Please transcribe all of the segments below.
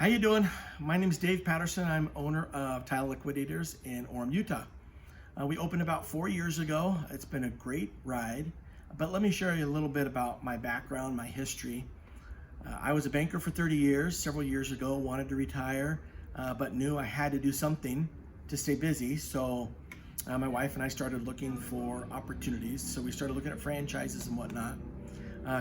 How you doing? My name is Dave Patterson. I'm owner of Tile Liquidators in Orem, Utah. We opened about 4 years ago. It's been a great ride, but let me share you a little bit about my background, my history. I was a banker for 30 years. Several years ago, wanted to retire, but knew I had to do something to stay busy. So my wife and I started looking for opportunities. So we started looking at franchises and whatnot.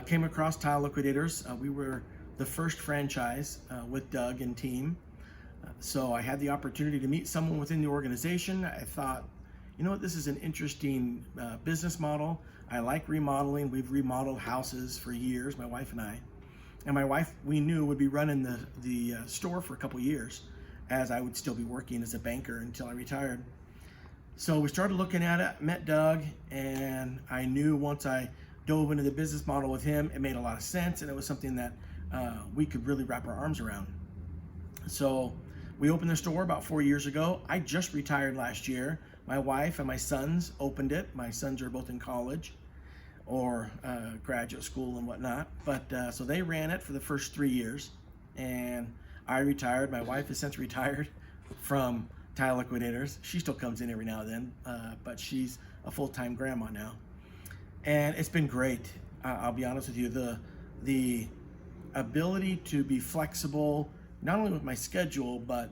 Came across Tile Liquidators. We were the first franchise with Doug and team. So I had the opportunity to meet someone within the organization. I thought, you know what, this is an interesting business model. I like remodeling. We've remodeled houses for years, my wife and I. And my wife, we knew, would be running the store for a couple years, as I would still be working as a banker until I retired. So we started looking at it, met Doug, and I knew once I dove into the business model with him, it made a lot of sense, and it was something that we could really wrap our arms around. So we opened the store about 4 years ago. I just retired last year. My wife and my sons opened it. My sons are both in college or graduate school and whatnot. But so they ran it for the first 3 years, and I retired. My wife has since retired from Tile Liquidators. She still comes in every now and then, but she's a full-time grandma now. And it's been great. I'll be honest with you. The ability to be flexible, not only with my schedule, but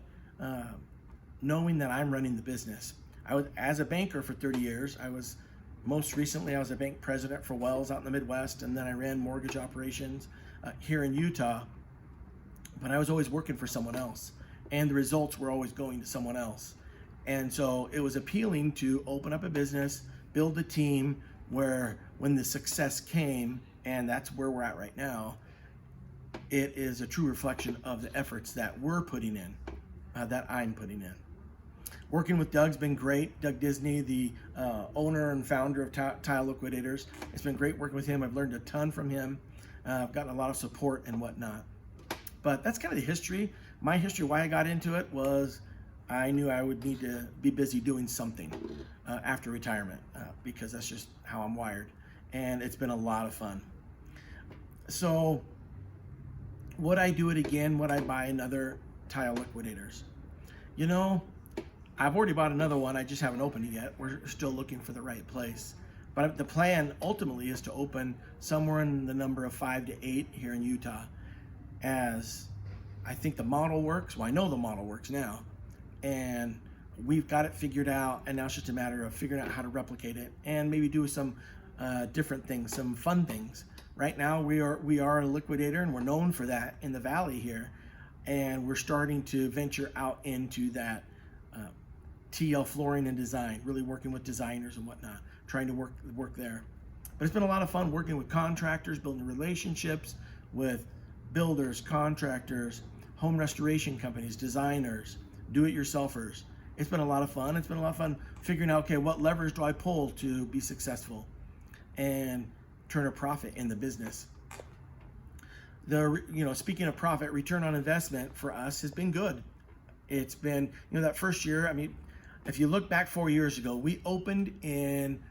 knowing that I'm running the business. I was, as a banker for 30 years, most recently I was a bank president for Wells out in the Midwest, and then I ran mortgage operations here in Utah, but I was always working for someone else, and the results were always going to someone else. And so it was appealing to open up a business, build a team where when the success came, and that's where we're at right now, it is a true reflection of the efforts that we're putting in, that I'm putting in. Working with Doug's been great. Doug Disney, the owner and founder of Tile Liquidators. It's been great working with him. I've learned a ton from him. I've gotten a lot of support and whatnot. But that's kind of the history. My history, why I got into it, was I knew I would need to be busy doing something after retirement because that's just how I'm wired. And it's been a lot of fun. So would I do it again? Would I buy another Tile Liquidators? You know, I've already bought another one. I just haven't opened it yet. We're still looking for the right place. But the plan ultimately is to open somewhere in the number of 5 to 8 here in Utah, as I think the model works. Well, I know the model works now, and we've got it figured out, and now it's just a matter of figuring out how to replicate it and maybe do some different things, some fun things. Right now we are a liquidator, and we're known for that in the valley here, and we're starting to venture out into that TL flooring and design, really working with designers and whatnot, trying to work there. But it's been a lot of fun working with contractors, building relationships with builders, contractors, home restoration companies, designers, do-it-yourselfers. It's been a lot of fun. It's been a lot of fun figuring out, okay, what levers do I pull to be successful and turn a profit in the business. Speaking of profit, return on investment for us has been good. It's been, that first year, I mean, if you look back 4 years ago, we opened in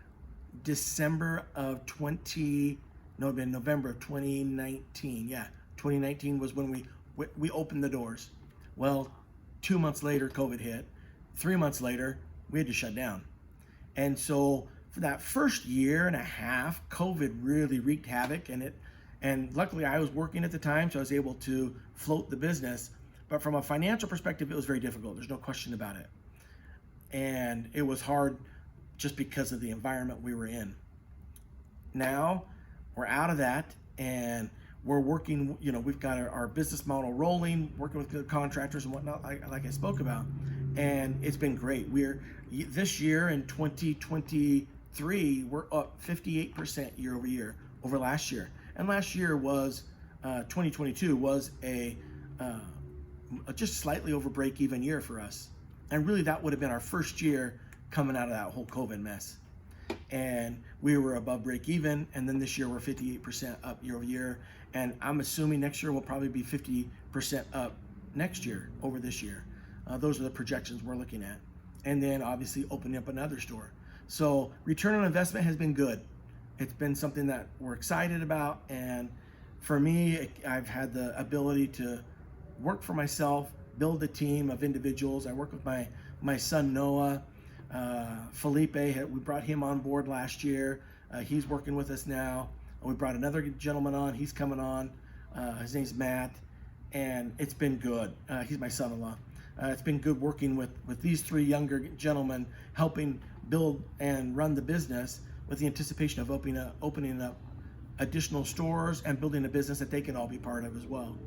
November of 2019. Yeah, 2019 was when we opened the doors. Well, 2 months later, COVID hit. 3 months later, we had to shut down. And so for that first year and a half, COVID really wreaked havoc in it. And luckily I was working at the time, so I was able to float the business. But from a financial perspective, it was very difficult. There's no question about it. And it was hard just because of the environment we were in. Now we're out of that, and we're working, we've got our business model rolling, working with the contractors and whatnot, like I spoke about. And it's been great. This year in 2023, we're up 58% year over year over last year. And last year was, 2022 was a just slightly over break even year for us. And really that would have been our first year coming out of that whole COVID mess. And we were above break even, and then this year we're 58% up year over year. And I'm assuming next year we'll probably be 50% up next year over this year. Those are the projections we're looking at. And then obviously opening up another store. So return on investment has been good. It's been something that we're excited about, and for me, I've had the ability to work for myself, build a team of individuals. I work with my son Noah, Felipe. We brought him on board last year. He's working with us now. We brought another gentleman on. He's coming on. His name's Matt, and it's been good. He's my son-in-law. It's been good working with these three younger gentlemen, helping build and run the business with the anticipation of opening up additional stores and building a business that they can all be part of as well.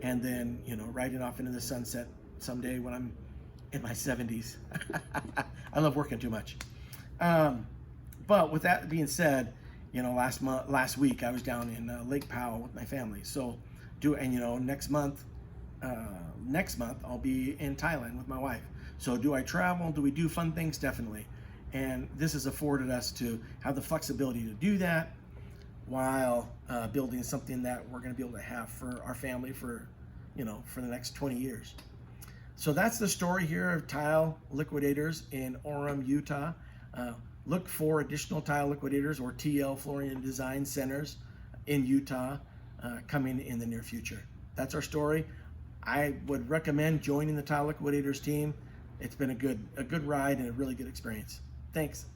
And then, riding off into the sunset someday when I'm in my 70s. I love working too much. But with that being said, last week I was down in Lake Powell with my family. So next month I'll be in Thailand with my wife. So do I travel? Do we do fun things? Definitely. And this has afforded us to have the flexibility to do that while building something that we're going to be able to have for our family for the next 20 years. So that's the story here of Tile Liquidators in Orem, Utah. Look for additional Tile Liquidators or TL Flooring and Design Centers in Utah coming in the near future. That's our story. I would recommend joining the Tile Liquidators team. It's been a good ride and a really good experience. Thanks.